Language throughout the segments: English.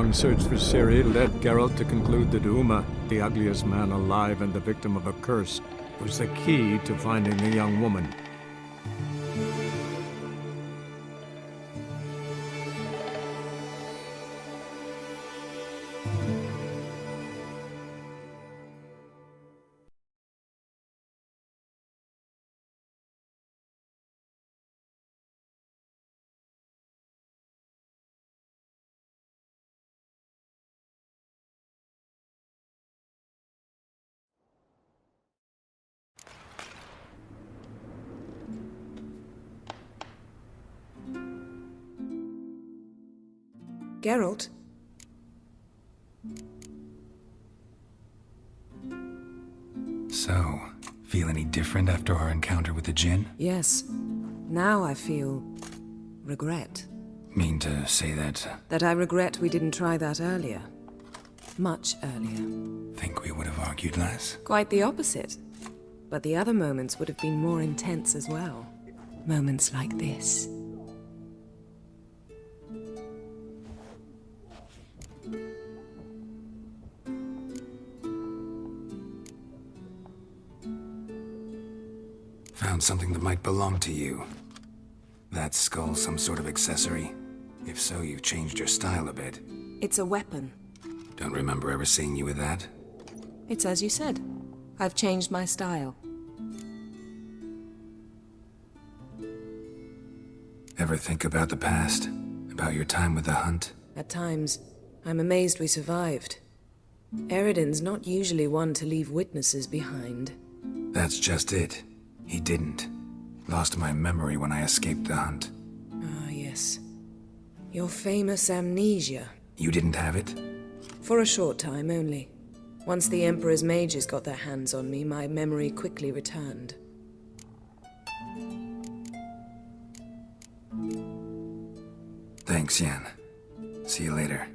long search for Ciri led Geralt to conclude that Uma, the ugliest man alive and the victim of a curse, was the key to finding the young woman. Geralt? So, feel any different after our encounter with the Djinn? Yes. Now I feel... regret. Mean to say that... That I regret we didn't try that earlier. Much earlier. Think we would have argued less? Quite the opposite. But the other moments would have been more intense as well. Moments like this. Found something that might belong to you. That skull some sort of accessory? If so, you've changed your style a bit. It's a weapon. Don't remember ever seeing you with that? It's as you said. I've changed my style. Ever think about the past? About your time with the Hunt? At times, I'm amazed we survived. Eridan's not usually one to leave witnesses behind. That's just it. He didn't. Lost my memory when I escaped the Hunt. Ah, yes. Your famous amnesia. You didn't have it? For a short time only. Once the Emperor's mages got their hands on me, my memory quickly returned. Thanks, Yen. See you later.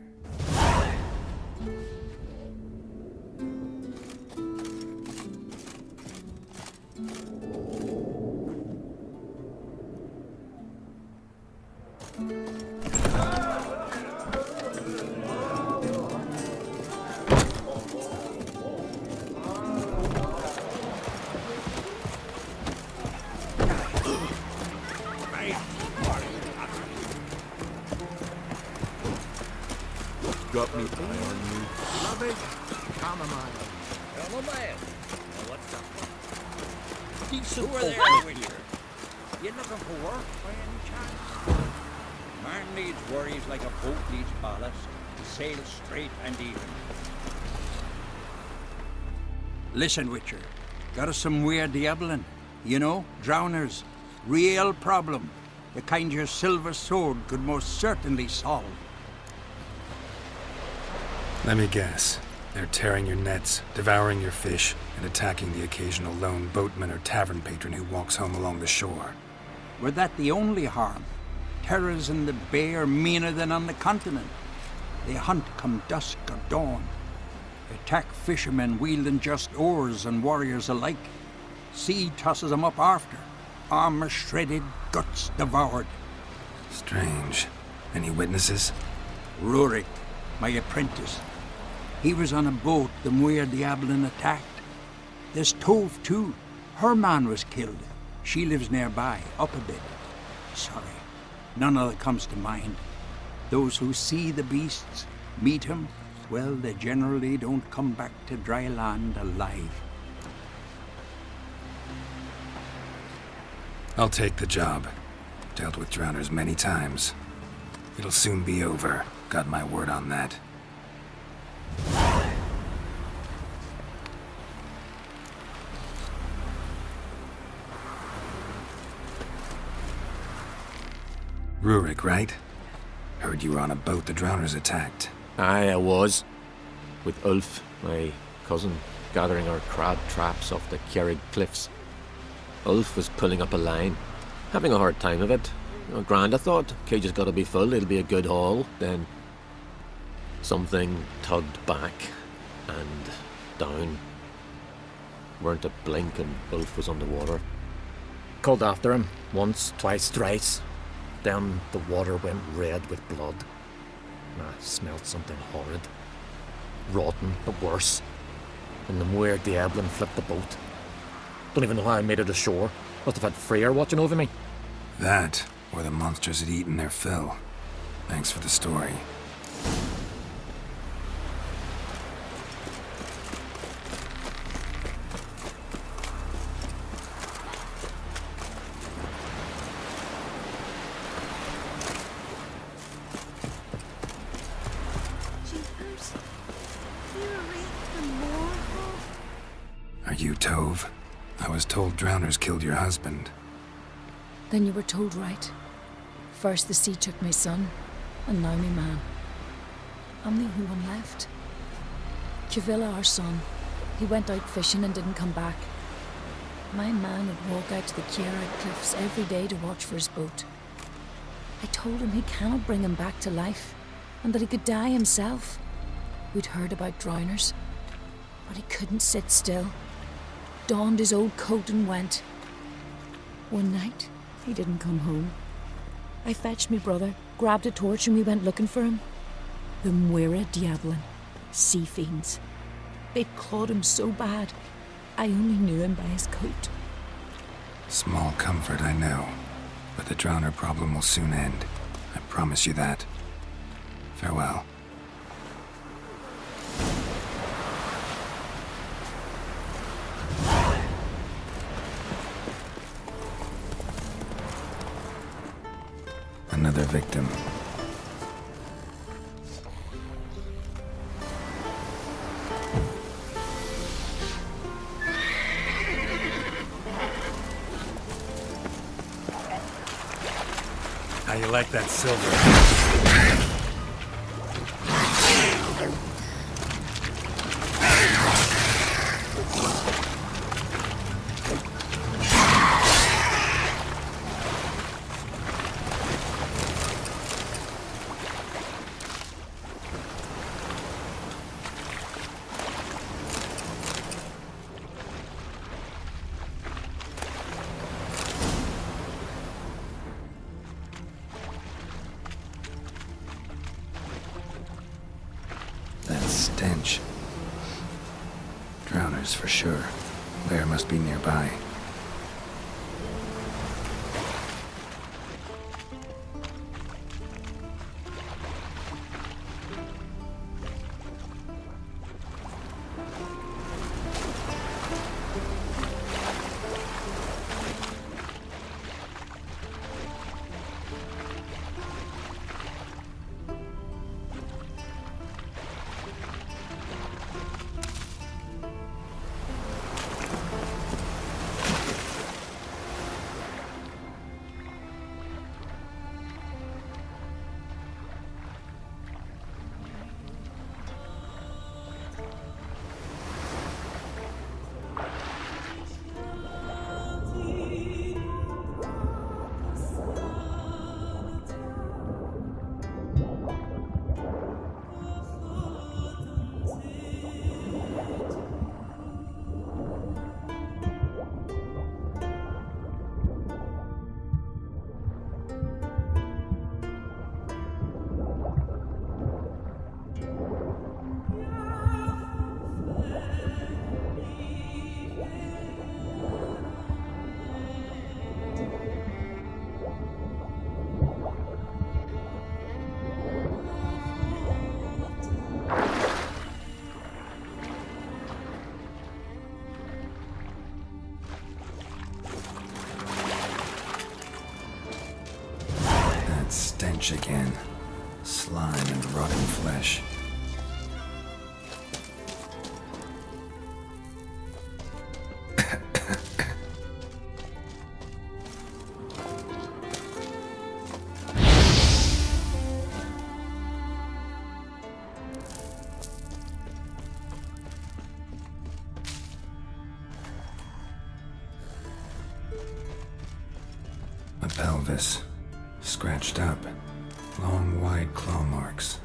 Got me eye on you. Love it. Chamomile. Chamomile? Now what's up? Decent who are there, Witcher? You looking for work by any chance? Man needs worries like a boat needs ballast. Sail straight and even. Listen, Witcher. Got us some weird diabling. You know, drowners. Real problem. The kind your silver sword could most certainly solve. Let me guess. They're tearing your nets, devouring your fish, and attacking the occasional lone boatman or tavern patron who walks home along the shore. Were that the only harm? Terrors in the bay are meaner than on the continent. They hunt come dusk or dawn. Attack fishermen wielding just oars and warriors alike. Sea tosses them up after. Armor shredded, guts devoured. Strange. Any witnesses? Rurik, my apprentice. He was on a boat the Muir Diablin attacked. There's Tove, too. Her man was killed. She lives nearby, up a bit. Sorry, none of that comes to mind. Those who see the beasts, meet him, well, they generally don't come back to dry land alive. I'll take the job. Dealt with drowners many times. It'll soon be over. Got my word on that. Rurik, right? Heard you were on a boat the drowners attacked. Aye, I was. With Ulf, my cousin, gathering our crab traps off the Kjerrig cliffs. Ulf was pulling up a line, having a hard time of it. Grand, I thought. Cage has got to be full, it'll be a good haul. Then something tugged back and down. Weren't a blink and Ulf was underwater. Called after him, once, twice, thrice. Then the water went red with blood. I smelled something horrid. Rotten, but worse. And the Muir Diablin flipped the boat. Don't even know how I made it ashore. Must have had Freyr watching over me. That, or the monsters had eaten their fill. Thanks for the story. Jeepers. You're the Warewolf? Are you Tove? I was told drowners killed your husband. Then you were told right. First the sea took my son, and now me man. I'm the only one left. Cavilla, our son, he went out fishing and didn't come back. My man would walk out to the Kieran cliffs every day to watch for his boat. I told him he cannot bring him back to life, and that he could die himself. We'd heard about drowners, but he couldn't sit still. Donned his old coat and went. One night, he didn't come home. I fetched me brother, grabbed a torch, and we went looking for him. The Muir Diablin, sea fiends. They'd clawed him so bad, I only knew him by his coat. Small comfort, I know. But the drowner problem will soon end. I promise you that. Farewell. Another victim. How you like that silver? That stench. Drowners for sure. Bear must be nearby. Stench again. Slime and rotting flesh. A pelvis. Scratched up. Long, wide claw marks.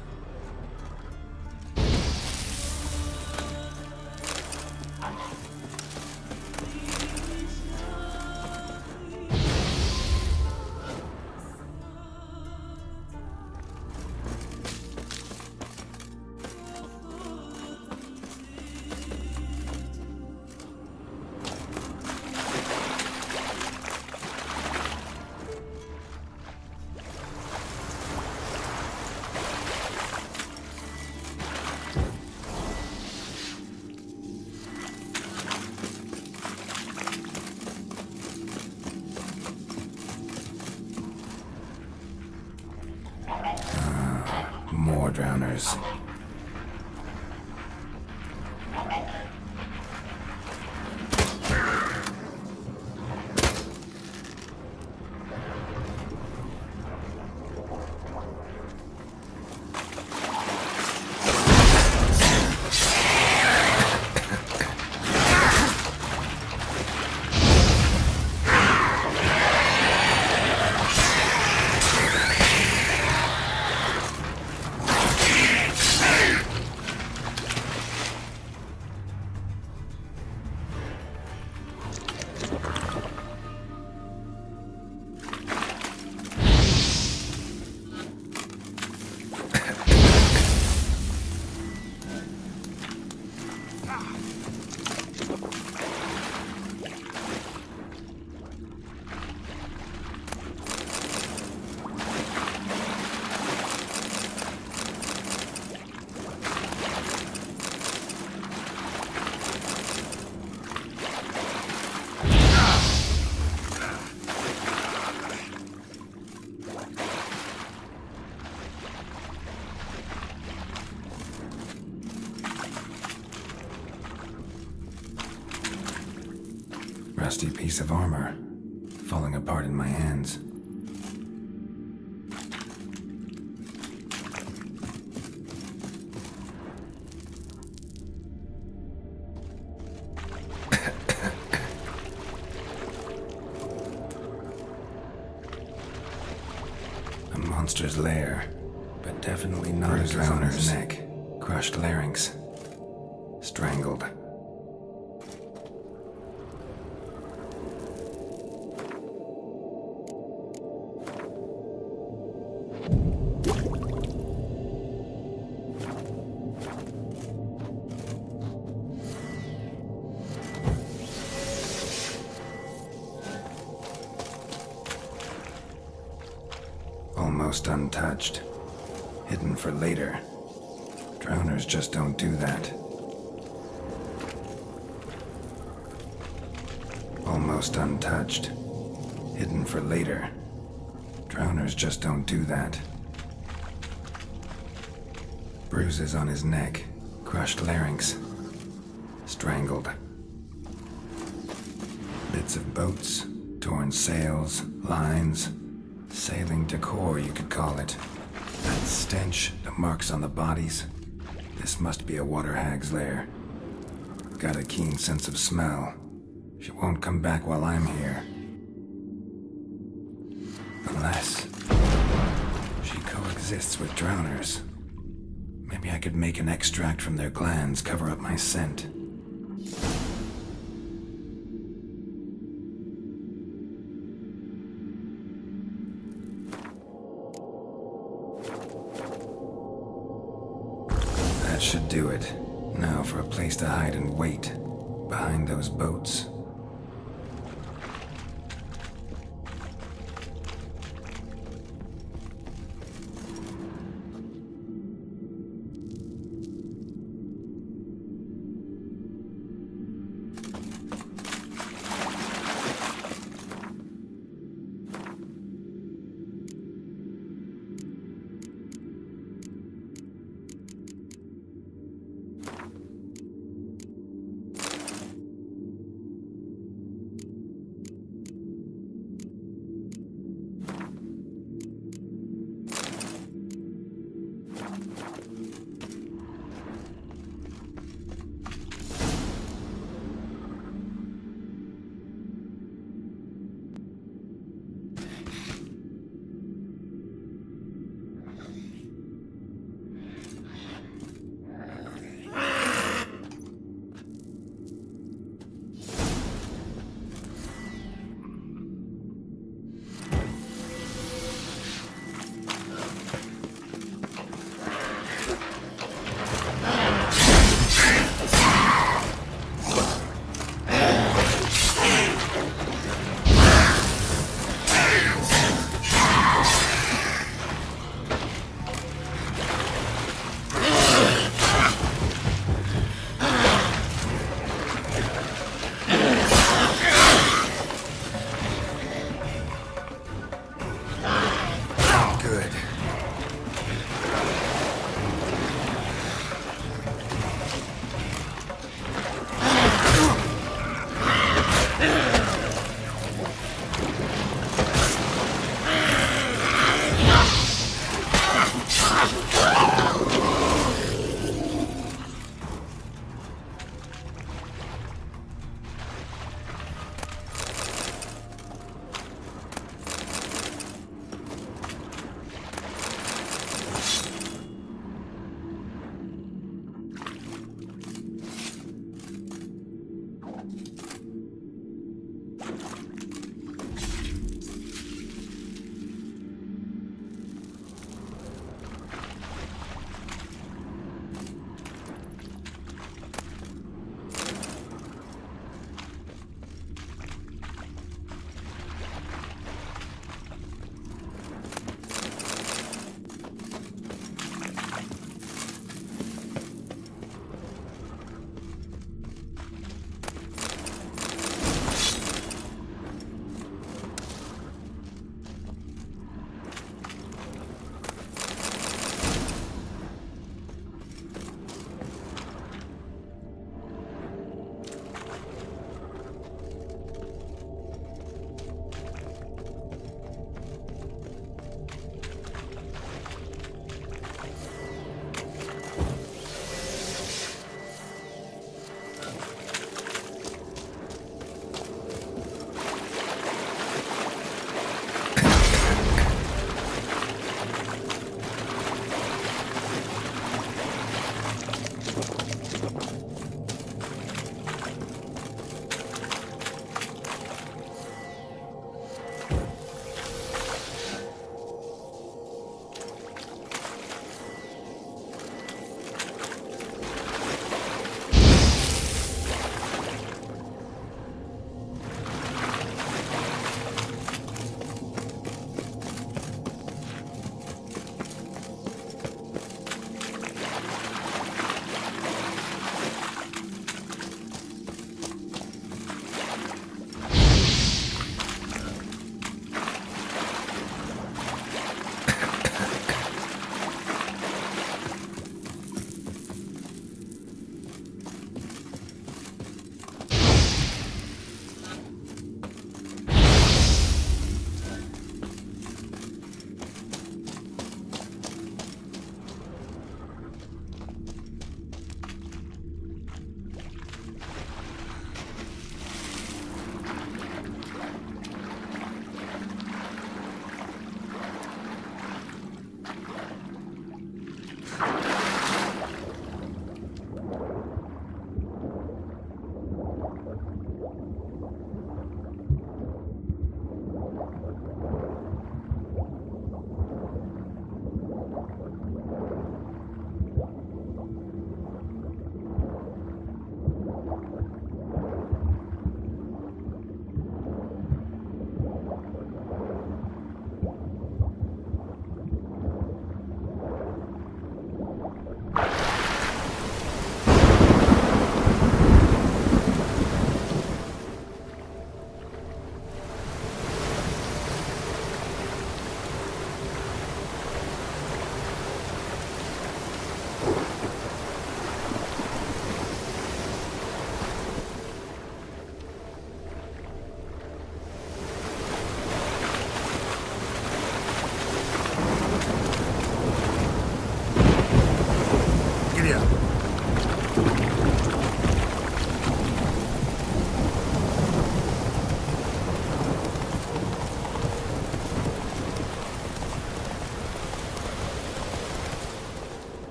More drowners. Rusty piece of armor, falling apart in my hands. A monster's lair, but definitely not a drowner's neck. Crushed larynx. Strangled. Almost untouched. Hidden for later. Drowners just don't do that. Almost untouched. Hidden for later. Drowners just don't do that. Bruises on his neck. Crushed larynx. Strangled. Bits of boats. Torn sails. Lines. Sailing decor, you could call it. That stench, the marks on the bodies. This must be a water hag's lair. Got a keen sense of smell. She won't come back while I'm here. Unless she coexists with drowners. Maybe I could make an extract from their glands cover up my scent. That should do it. Now for a place to hide and wait. Behind those boats.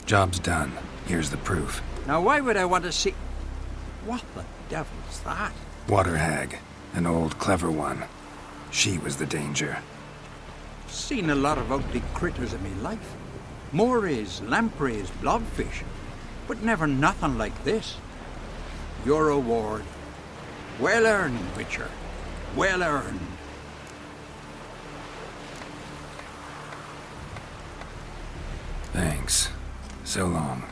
Job's done. Here's the proof. Now why would I want to see... What the devil's that? Water hag. An old, clever one. She was the danger. Seen a lot of ugly critters in me life. Morays, lampreys, blobfish. But never nothing like this. Your reward. Well earned, Witcher. Well earned. Thanks. So long.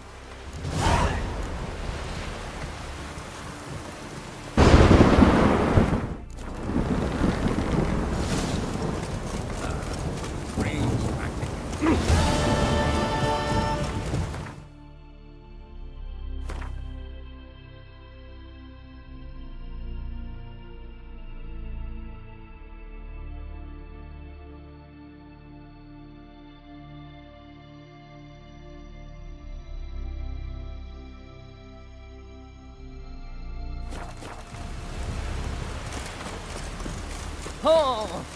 Oh!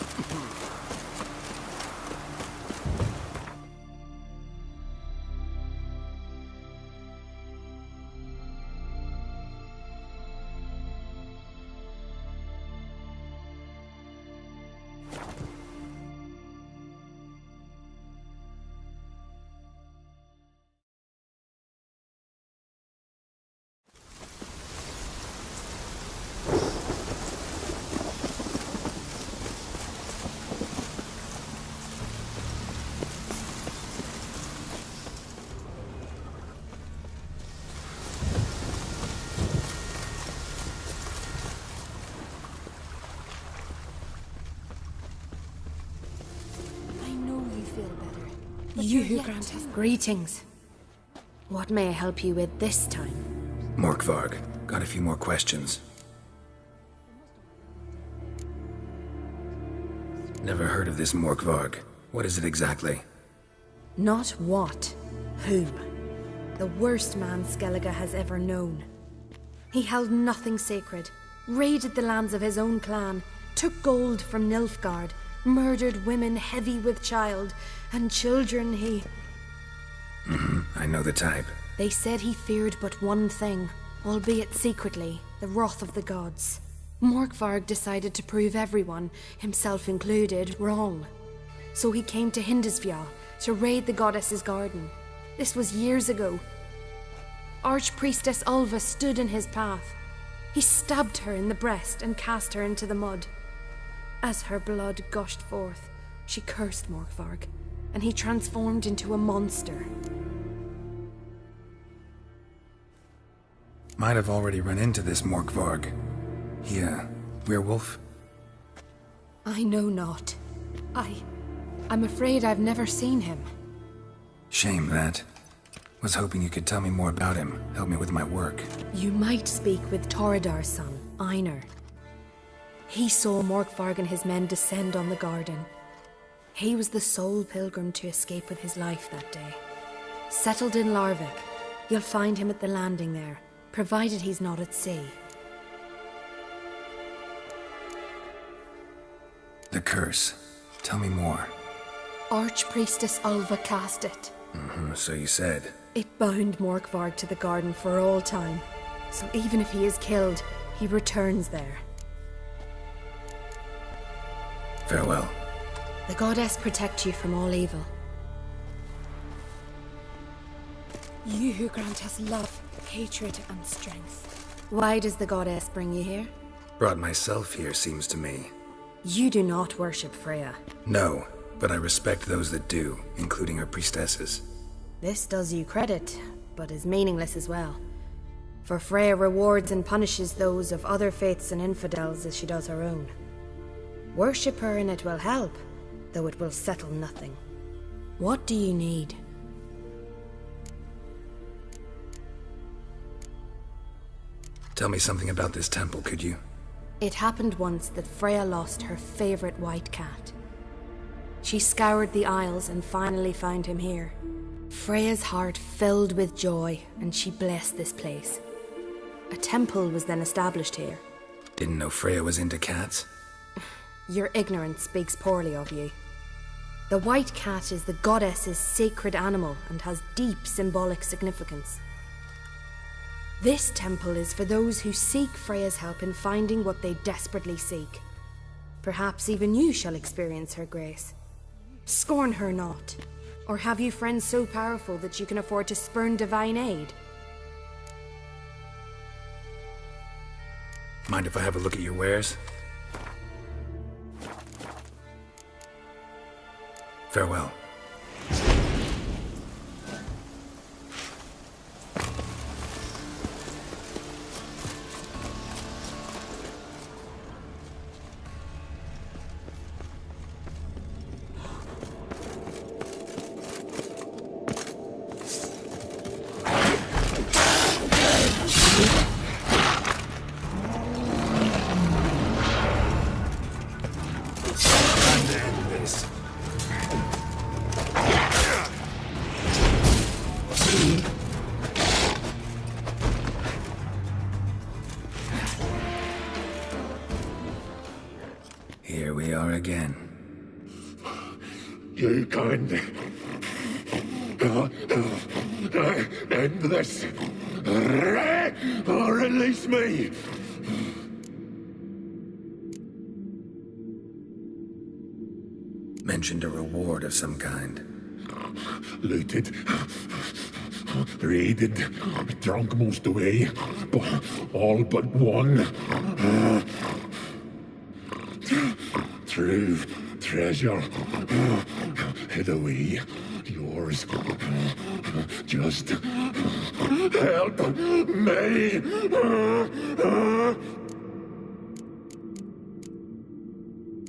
You grant us greetings. What may I help you with this time? Morkvarg. Got a few more questions. Never heard of this Morkvarg. What is it exactly? Not what, who. The worst man Skellige has ever known. He held nothing sacred, raided the lands of his own clan, took gold from Nilfgaard, murdered women heavy with child, and children he... I know the type. They said he feared but one thing, albeit secretly, the wrath of the gods. Morkvarg decided to prove everyone, himself included, wrong. So he came to Hindisvja to raid the goddess's garden. This was years ago. Archpriestess Ulva stood in his path. He stabbed her in the breast and cast her into the mud. As her blood gushed forth, she cursed Morkvarg, and he transformed into a monster. Might have already run into this Morkvarg. He, werewolf? I know not. I'm afraid I've never seen him. Shame that. Was hoping you could tell me more about him, help me with my work. You might speak with Torridar's son, Einar. He saw Morkvarg and his men descend on the garden. He was the sole pilgrim to escape with his life that day. Settled in Larvik, you'll find him at the landing there, provided he's not at sea. The curse. Tell me more. Archpriestess Ulva cast it. So you said. It bound Morkvarg to the garden for all time. So even if he is killed, he returns there. Farewell. The goddess protect you from all evil. You who grant us love, hatred, and strength. Why does the goddess bring you here? Brought myself here, seems to me. You do not worship Freya. No, but I respect those that do, including her priestesses. This does you credit, but is meaningless as well. For Freya rewards and punishes those of other faiths and infidels as she does her own. Worship her and it will help, though it will settle nothing. What do you need? Tell me something about this temple, could you? It happened once that Freya lost her favorite white cat. She scoured the Isles and finally found him here. Freya's heart filled with joy, and she blessed this place. A temple was then established here. Didn't know Freya was into cats? Your ignorance speaks poorly of you. The white cat is the goddess's sacred animal and has deep symbolic significance. This temple is for those who seek Freya's help in finding what they desperately seek. Perhaps even you shall experience her grace. Scorn her not. Or have you friends so powerful that you can afford to spurn divine aid? Mind if I have a look at your wares? Farewell. Here we are again. You can't end this. Or release me. Mentioned a reward of some kind. Looted. Raided. Drunk most away. All but one. True treasure. Hid away. Yours. Just help me.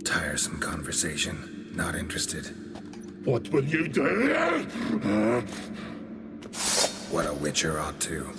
Tiresome conversation. Not interested. What will you do? What a witcher ought to.